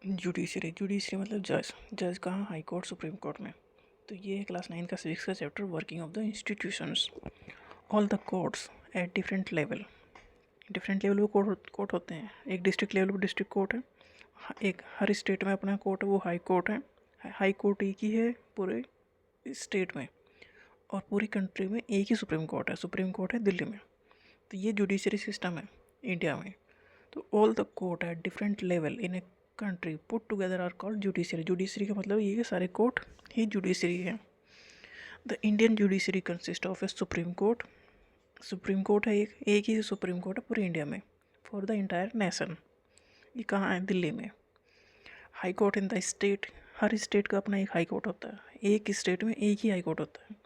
Judiciary judiciary मतलब जज। जज कहाँ? हाई कोर्ट, सुप्रीम कोर्ट में। तो ये है क्लास 9 का सिविक्स का chapter, working of the institutions. All the courts eight different level. Different level पे कोर्ट होते हैं। एक डिस्ट्रिक्ट लेवल पे डिस्ट्रिक्ट कोर्ट है, एक हर स्टेट में अपना कोर्ट है, वो हाई कोर्ट है। हाई कोर्ट एक ही है पूरे स्टेट में, और पूरी कंट्री में एक ही सुप्रीम कोर्ट है। सुप्रीम कोर्ट है दिल्ली में। तो ये जुडिशरी सिस्टम है इंडिया में। तो all the court at different level in a country put together are called judiciary. Judiciary का मतलब ये कि सारे कोर्ट ही जुडिशरी है। The Indian judiciary consist of a supreme court. Supreme court है एक ही सुप्रीम कोर्ट है पूरे इंडिया में, फॉर द इंटायर नेशन। ये कहाँ है? दिल्ली में। High court in the state. Her state का अपना एक हाई कोर्ट होता है, एक स्टेट में एक ही हाई कोर्ट होता है।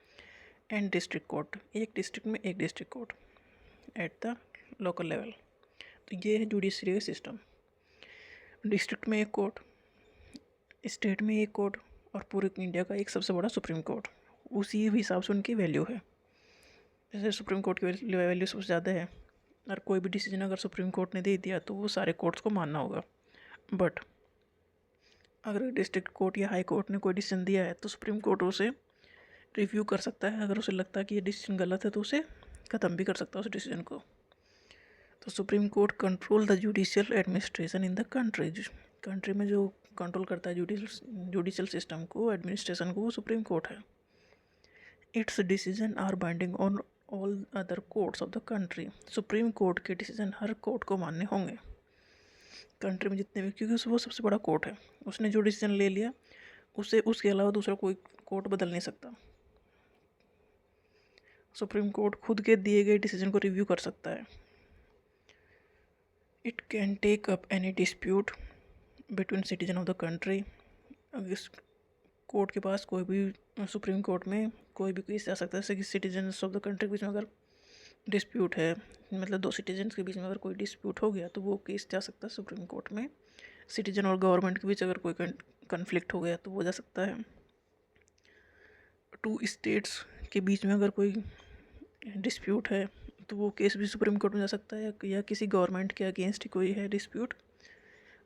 एंड डिस्ट्रिक्ट कोर्ट, एक डिस्ट्रिक्ट में एक district court at the local level. तो ये है जुडिशरी का सिस्टम। डिस्ट्रिक्ट में एक कोर्ट, स्टेट में एक कोर्ट, और पूरे इंडिया का एक सबसे बड़ा सुप्रीम कोर्ट। उसी हिसाब से उनकी वैल्यू है। जैसे सुप्रीम कोर्ट की वैल्यू सबसे ज़्यादा है, और कोई भी डिसीजन अगर सुप्रीम कोर्ट ने दे दिया तो वो सारे कोर्ट्स को मानना होगा। बट अगर डिस्ट्रिक्ट कोर्ट या हाई कोर्ट ने कोई डिसीजन दिया है तो सुप्रीम कोर्ट उसे रिव्यू कर सकता है। अगर उसे लगता है कि ये डिसीजन गलत है तो उसे ख़त्म भी कर सकता है उस डिसीजन को। तो supreme court control the judicial administration in the country. Country में जो कंट्रोल करता है जुडिशियल सिस्टम को, एडमिनिस्ट्रेशन को, वो सुप्रीम कोर्ट है। Its decision are binding on all other courts of the country. Supreme court के डिसीजन हर कोर्ट को मानने होंगे कंट्री में जितने भी, क्योंकि वो सबसे बड़ा कोर्ट है। उसने जो डिसीजन ले लिया उसे उसके अलावा दूसरा कोई कोर्ट बदल नहीं सकता। सुप्रीम कोर्ट खुद के दिए गए डिसीजन को रिव्यू कर सकता है। It can take up any dispute between citizen of the country. अगर इस कोर्ट के पास कोई भी, सुप्रीम कोर्ट में कोई भी केस जा सकता है, जैसे कि सिटीजन्स ऑफ द कंट्री के बीच में अगर डिस्प्यूट है, मतलब दो सिटीजन्स के बीच में अगर कोई डिस्प्यूट हो गया तो वो केस जा सकता है सुप्रीम कोर्ट में। सिटीजन और गवर्नमेंट के बीच अगर कोई कन्फ्लिक्ट हो गया तो वो जा सकता है। टू स्टेट्स के बीच में अगर कोई डिस्प्यूट है तो वो केस भी सुप्रीम कोर्ट में जा सकता है, या किसी गवर्नमेंट के अगेंस्ट कोई है डिस्प्यूट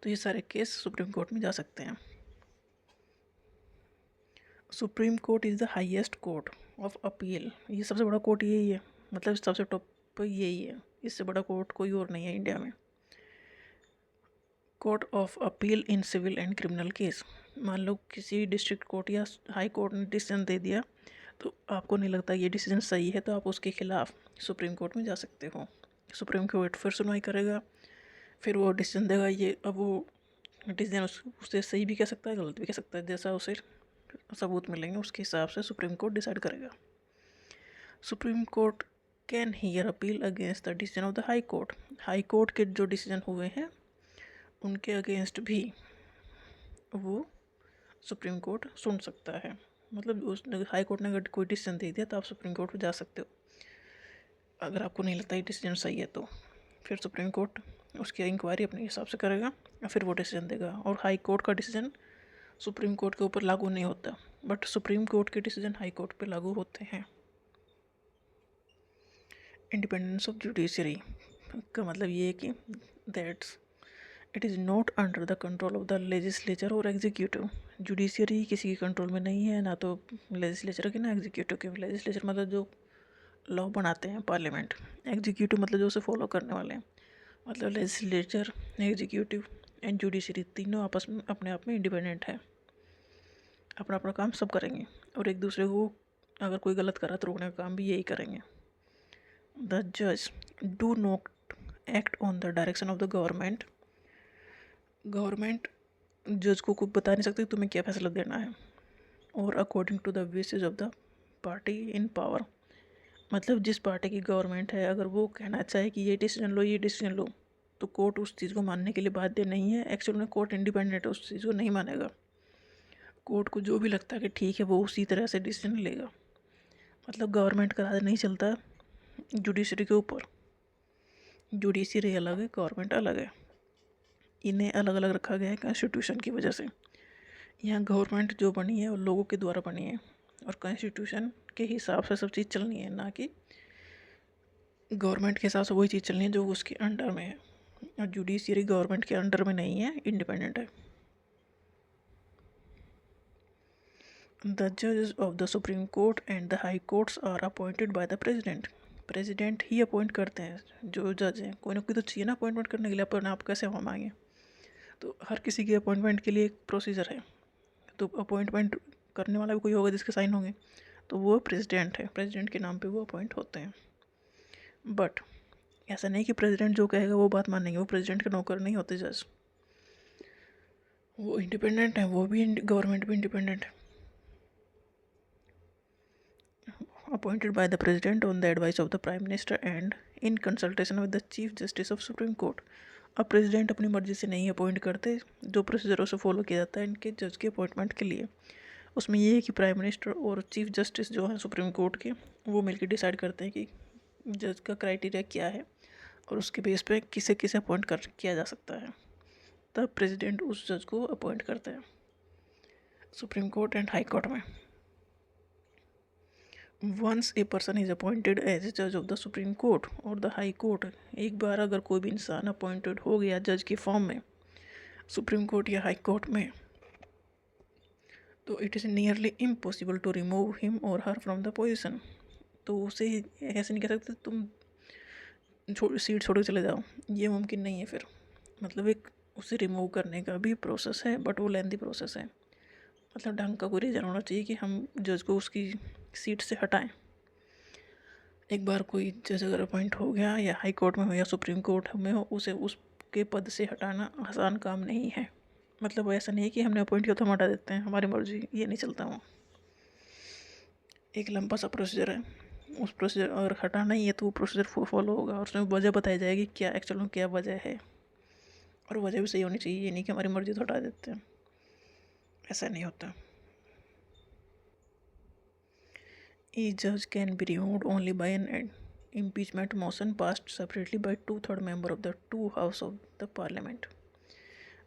तो ये सारे केस सुप्रीम कोर्ट में जा सकते हैं। Supreme court is the highest court of appeal. ये सबसे बड़ा कोर्ट यही है, मतलब सबसे टॉप पर यही है। इससे बड़ा कोर्ट कोई और नहीं है इंडिया में। Court of appeal in civil and criminal case. मान लो किसी डिस्ट्रिक्ट कोर्ट या हाई कोर्ट ने डिसीजन दे दिया तो आपको नहीं लगता ये डिसीजन सही है, तो आप उसके खिलाफ सुप्रीम कोर्ट में जा सकते हो। सुप्रीम कोर्ट फिर सुनवाई करेगा, फिर वो डिसीजन देगा। ये अब वो डिसीजन उससे सही भी कह सकता है, गलत भी कह सकता है, जैसा उसे सबूत मिलेंगे उसके हिसाब से सुप्रीम कोर्ट डिसाइड करेगा। Supreme court can hear appeal against the decision of the high court. High court के जो डिसीजन हुए हैं उनके अगेंस्ट भी वो सुप्रीम कोर्ट सुन सकता है। मतलब उस हाई कोर्ट ने अगर कोई डिसीजन दे दिया तो आप सुप्रीम कोर्ट में जा सकते हो। अगर आपको नहीं लगता ये डिसीजन सही है तो फिर सुप्रीम कोर्ट उसकी इंक्वायरी अपने हिसाब से करेगा और फिर वो डिसीजन देगा। और हाई कोर्ट का डिसीजन सुप्रीम कोर्ट के ऊपर लागू नहीं होता, बट सुप्रीम कोर्ट के डिसीजन हाई कोर्ट पे लागू होते हैं। इंडिपेंडेंस ऑफ जुडिशरी का मतलब ये है कि that's it is not under the control of the legislature और एग्जीक्यूटिव। जुडिशरी किसी के कंट्रोल में नहीं है, ना तो लेजिस्लेचर के ना एग्जीक्यूटिव के। लेजिस्लेचर मतलब जो लॉ बनाते हैं पार्लियामेंट, एग्जीक्यूटिव मतलब जो उसे फॉलो करने वाले हैं। मतलब लेजिस्लेचर, एग्जीक्यूटिव एंड जुडिशरी तीनों आपस में अपने आप में इंडिपेंडेंट है, अपना अपना काम सब करेंगे और एक दूसरे को अगर कोई गलत करा तो रोकने का काम भी यही करेंगे। द जज do not act on the direction of the government. Government जज को कुछ बता नहीं सकती तुम्हें क्या फैसला देना है, और according to the wishes of the party in power. मतलब जिस पार्टी की गवर्नमेंट है अगर वो कहना चाहे कि ये डिसीजन लो तो कोर्ट उस चीज़ को मानने के लिए बाध्य नहीं है। एक्चुअल में कोर्ट इंडिपेंडेंट है, उस चीज़ को नहीं मानेगा। कोर्ट को जो भी लगता है कि ठीक है वो उसी तरह से डिसीजन लेगा। मतलब गवर्नमेंट का राज नहीं चलता जुडिशरी के ऊपर। जुडिशरी अलग है, गवर्नमेंट अलग है। इन्हें अलग अलग रखा गया है कॉन्स्टिट्यूशन की वजह से। यहाँ गवर्नमेंट जो बनी है वो लोगों के द्वारा बनी है और कॉन्स्टिट्यूशन के हिसाब से सब चीज़ चलनी है, ना कि गवर्नमेंट के हिसाब से वही चीज़ चलनी है जो उसके अंडर में है। और जुडिशरी गवर्नमेंट के अंडर में नहीं है, इंडिपेंडेंट है। The judges of the Supreme Court and the High Courts are appointed by the President. President ही अपॉइंट करते हैं जो जज हैं, कोई ना कोई तो चाहिए ना अपॉइंटमेंट करने के लिए, अपन आप कैसे हम मांगे। तो हर किसी के अपॉइंटमेंट के लिए एक प्रोसीजर है, तो अपॉइंटमेंट करने वाला भी कोई होगा जिसके साइन होंगे, तो वो प्रेसिडेंट है, प्रेसिडेंट के नाम पे वो अपॉइंट होते हैं। बट ऐसा नहीं कि प्रेसिडेंट जो कहेगा वो बात मानेंगे, वो प्रेसिडेंट के नौकर नहीं होते जज, वो इंडिपेंडेंट है, वो भी गवर्नमेंट भी इंडिपेंडेंट है। Appointed by the President on the advice of the Prime Minister and in consultation with the Chief Justice of Supreme Court। अब प्रेसिडेंट अपनी मर्जी से नहीं अपॉइंट करते, जो प्रोसीजर उसे फॉलो किया जाता है इनके जज के अपॉइंटमेंट के लिए, उसमें ये है कि प्राइम मिनिस्टर और चीफ जस्टिस जो हैं सुप्रीम कोर्ट के, वो मिलकर डिसाइड करते हैं कि जज का क्राइटेरिया क्या है और उसके बेस पे किसे किसे अपॉइंट कर किया जा सकता है, तब प्रेसिडेंट उस जज को अपॉइंट करते हैं Supreme court and High court में। Once a person is appointed as a जज ऑफ द सुप्रीम कोर्ट और द हाई कोर्ट, एक बार अगर कोई भी इंसान अपॉइंटेड हो गया जज के फॉर्म में सुप्रीम कोर्ट या हाई कोर्ट में, तो it is nearly impossible to remove him or her from the position. तो उसे ऐसे नहीं कह सकते तुम सीट छोड़ के चले जाओ, ये मुमकिन नहीं है फिर। मतलब एक उसे रिमूव करने का भी प्रोसेस है, बट वो लेंथी प्रोसेस है। मतलब ढंग का कोई रीज़न होना चाहिए कि हम जज को उसकी सीट से हटाएं। एक बार कोई जज अगर अपॉइंट हो गया या हाई कोर्ट में हो या सुप्रीम कोर्ट में हो, उसे उसके पद से हटाना आसान काम नहीं है। मतलब ऐसा नहीं है कि हमने अपॉइंट किया तो हम हटा देते हैं, हमारी मर्जी, ये नहीं चलता वो। एक लंबा सा प्रोसीजर है, उस प्रोसीजर अगर हटाना ही है तो वो प्रोसीजर फॉलो होगा और उसमें वजह बताई जाएगी क्या एक्चुअल में क्या वजह है, और वजह भी सही होनी चाहिए, ये नहीं कि हमारी मर्जी तो हटा देते हैं, ऐसा नहीं होता। A judge can be removed only by an impeachment motion passed separately by 2/3 member of the two house of the parliament।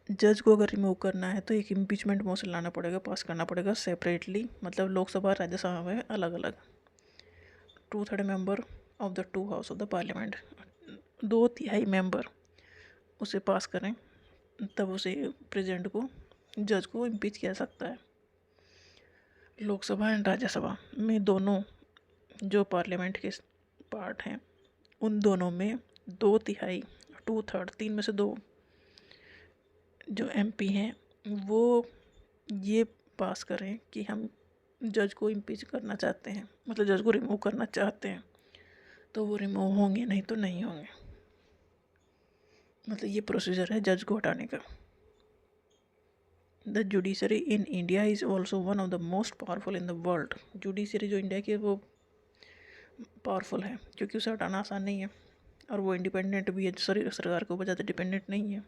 जज को अगर रिमूव करना है तो एक इम्पीचमेंट मोशन लाना पड़ेगा, पास करना पड़ेगा सेपरेटली, मतलब लोकसभा राज्यसभा में अलग अलग, 2/3 member of the two house of the parliament, 2/3 member उसे पास करें, तब उसे प्रेसिडेंट को जज को इम्पीच किया सकता है। लोकसभा एंड राज्यसभा में दोनों जो पार्लियामेंट के पार्ट हैं, उन दोनों में 2/3 2/3 3 में से 2 जो एमपी हैं वो ये पास करें कि हम जज को इम्पीच करना चाहते हैं, मतलब जज को रिमूव करना चाहते हैं, तो वो रिमूव होंगे, नहीं तो नहीं होंगे। मतलब ये प्रोसीजर है जज को हटाने का। The judiciary in India is also one of the most powerful in the world. Judiciary जो इंडिया की है वो पावरफुल है क्योंकि उसे हटाना आसान नहीं है, और वो इंडिपेंडेंट भी है, सरकार के ऊपर ज़्यादा डिपेंडेंट नहीं है।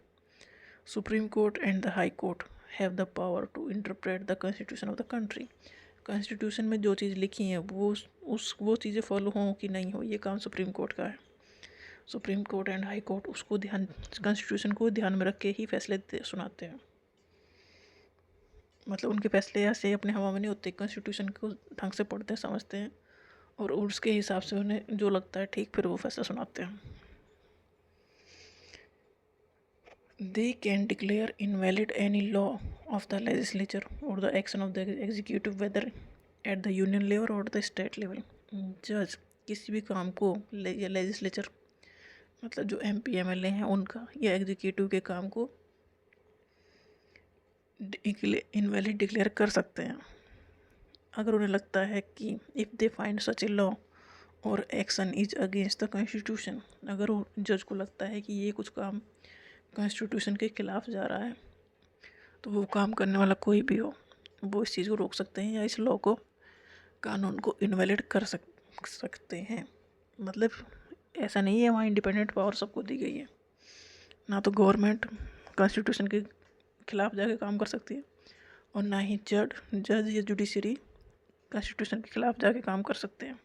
Supreme court and the high court have the power to interpret the constitution of the country. Constitution में जो चीज़ लिखी है वो चीज़ें फॉलो हों कि नहीं हो, ये काम सुप्रीम कोर्ट का है। Supreme court and High court उसको कॉन्स्टिट्यूशन को ध्यान में रख के ही फैसले सुनाते हैं। मतलब उनके फैसले ऐसे अपने हवा में नहीं होते, कॉन्स्टिट्यूशन को ढंग से पढ़ते हैं, समझते हैं, और उसके हिसाब से उन्हें जो लगता है ठीक, फिर वो फैसला सुनाते हैं। They can declare invalid any law of the legislature or the action of the executive whether at the union level or the state level। जज किसी भी काम को या लेजिस्लेचर मतलब जो MP MLA हैं उनका या एग्जीक्यूटिव के काम को इनवैलिड डिक्लेयर कर सकते हैं अगर उन्हें लगता है कि if they find such a law और action is against the constitution. अगर जज को लगता है कि ये कुछ काम कॉन्स्टिट्यूशन के खिलाफ जा रहा है, तो वो काम करने वाला कोई भी हो, वो इस चीज़ को रोक सकते हैं या इस लॉ को, कानून को इनवैलिड कर सकते हैं। मतलब ऐसा नहीं है वहाँ इंडिपेंडेंट पावर सबको दी गई है, ना तो गवर्नमेंट कॉन्स्टिट्यूशन के खिलाफ जाके काम कर सकती है, और ना ही जज या जुडिशरी कॉन्स्टिट्यूशन के खिलाफ जाके काम कर सकते हैं।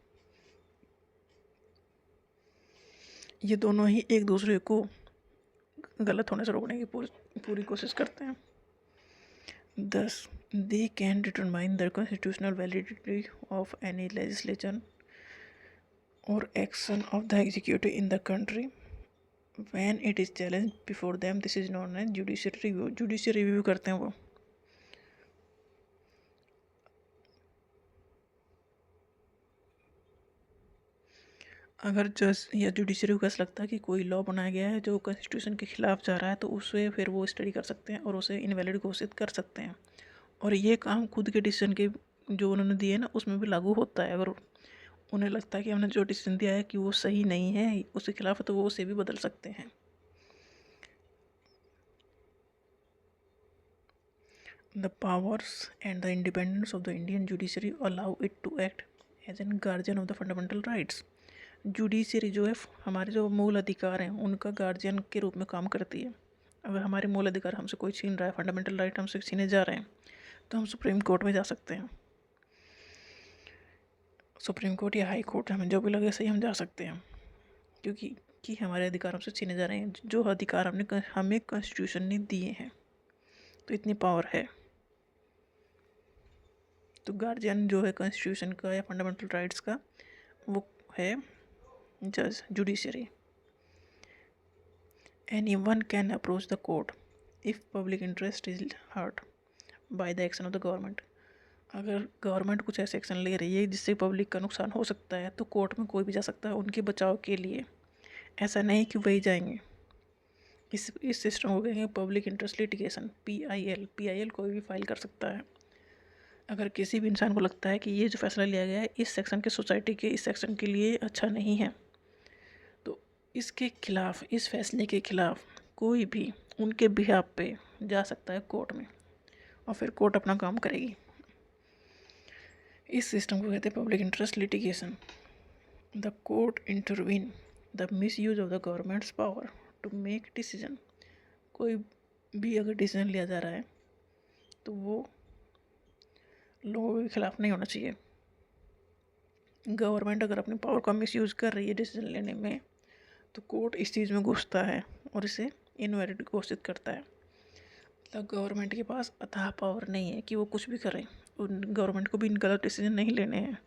ये दोनों ही एक दूसरे को गलत होने से रोकने की पूरी कोशिश करते हैं। Thus, they can determine the constitutional validity of any legislation or action of the executive in the country when it is challenged before them। This is known as judicial review। judicial review करते हैं वो। अगर जज या judiciary को ऐसा लगता है कि कोई लॉ बनाया गया है जो कॉन्स्टिट्यूशन के खिलाफ जा रहा है, तो उसे फिर वो स्टडी कर सकते हैं और उसे इनवैलिड घोषित कर सकते हैं। और ये काम खुद के डिसीजन के जो उन्होंने दिए ना उसमें भी लागू होता है। अगर उन्हें लगता है कि हमने जो डिसीजन दिया है कि वो सही नहीं है, उसके खिलाफ है, तो वो उसे भी बदल सकते हैं। The powers and the independence of the Indian judiciary allow it to act as an guardian of the fundamental rights. Judiciary जो है हमारे जो मूल अधिकार हैं उनका गार्जियन के रूप में काम करती है। अगर हमारे मूल अधिकार हमसे कोई छीन रहा है, फंडामेंटल राइट हमसे छीने जा रहे हैं, तो हम सुप्रीम कोर्ट में जा सकते हैं। सुप्रीम कोर्ट या हाई कोर्ट, हमें जो भी लगे सही हम जा सकते हैं, क्योंकि हमारे अधिकार हमसे छीने जा रहे हैं, जो अधिकार हमें कॉन्स्टिट्यूशन ने दिए हैं। तो इतनी पावर है। तो गार्जियन जो है कॉन्स्टिट्यूशन का या फंडामेंटल राइट्स का, वो है जज, judiciary. Anyone can approach the court if public interest is hurt by the action of the government. अगर गवर्नमेंट कुछ ऐसे एक्शन ले रही है जिससे पब्लिक का नुकसान हो सकता है, तो कोर्ट में कोई भी जा सकता है उनके बचाव के लिए। ऐसा नहीं कि वही जाएंगे। इस सिस्टम को कहेंगे पब्लिक इंटरेस्ट लिटिगेशन, PIL कोई भी फाइल कर सकता है। अगर किसी भी इंसान को लगता है कि ये जो फैसला लिया गया है इस सेक्शन के सोसाइटी के इस सेक्शन के लिए अच्छा नहीं है, तो इसके खिलाफ, इस फैसले के खिलाफ कोई भी उनके बिहाफ पे जा सकता है कोर्ट में, और फिर कोर्ट अपना काम करेगी। इस सिस्टम को कहते हैं public interest litigation. The court intervene the misuse of the government's power to make decision. कोई भी अगर डिसीजन लिया जा रहा है तो वो लोगों के खिलाफ नहीं होना चाहिए। गवर्नमेंट अगर अपनी पावर का मिस यूज़ कर रही है डिसीजन लेने में, तो कोर्ट इस चीज़ में घुसता है और इसे इनवैलिड घोषित करता है। मतलब गवर्नमेंट के पास अथाह पावर नहीं है कि वो कुछ भी करे। गवर्नमेंट को भी इन गलत डिसीजन नहीं लेने हैं।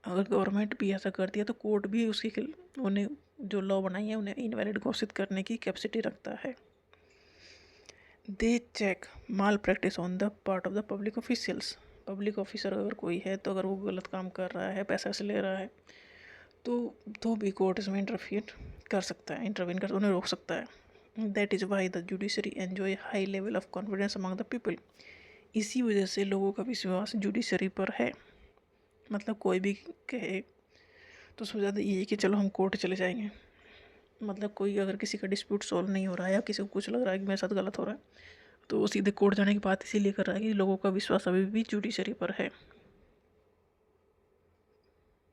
अगर गवर्नमेंट भी ऐसा करती है तो कोर्ट भी उन्हें जो लॉ बनाई है उन्हें इनवैलिड घोषित करने की कैपेसिटी रखता है। They check malpractice on the part of the public officials. Public officer अगर कोई है तो अगर वो गलत काम कर रहा है, पैसा से ले रहा है, तो भी कोर्ट इसमें इंटरफियर कर सकता है, इंटरवीन कर उन्हें रोक सकता है। That is why the judiciary enjoy high level of confidence among the people. इसी वजह से लोगों का विश्वास जुडिशरी पर है। मतलब कोई भी कहे तो सोचा जाता ये कि चलो हम कोर्ट चले जाएंगे। मतलब कोई अगर किसी का डिस्प्यूट सॉल्व नहीं हो रहा है या किसी को कुछ लग रहा है कि मेरे साथ गलत हो रहा है, तो वो सीधे कोर्ट जाने की बात इसीलिए कर रहा है कि लोगों का विश्वास अभी भी जुडिशरी पर है।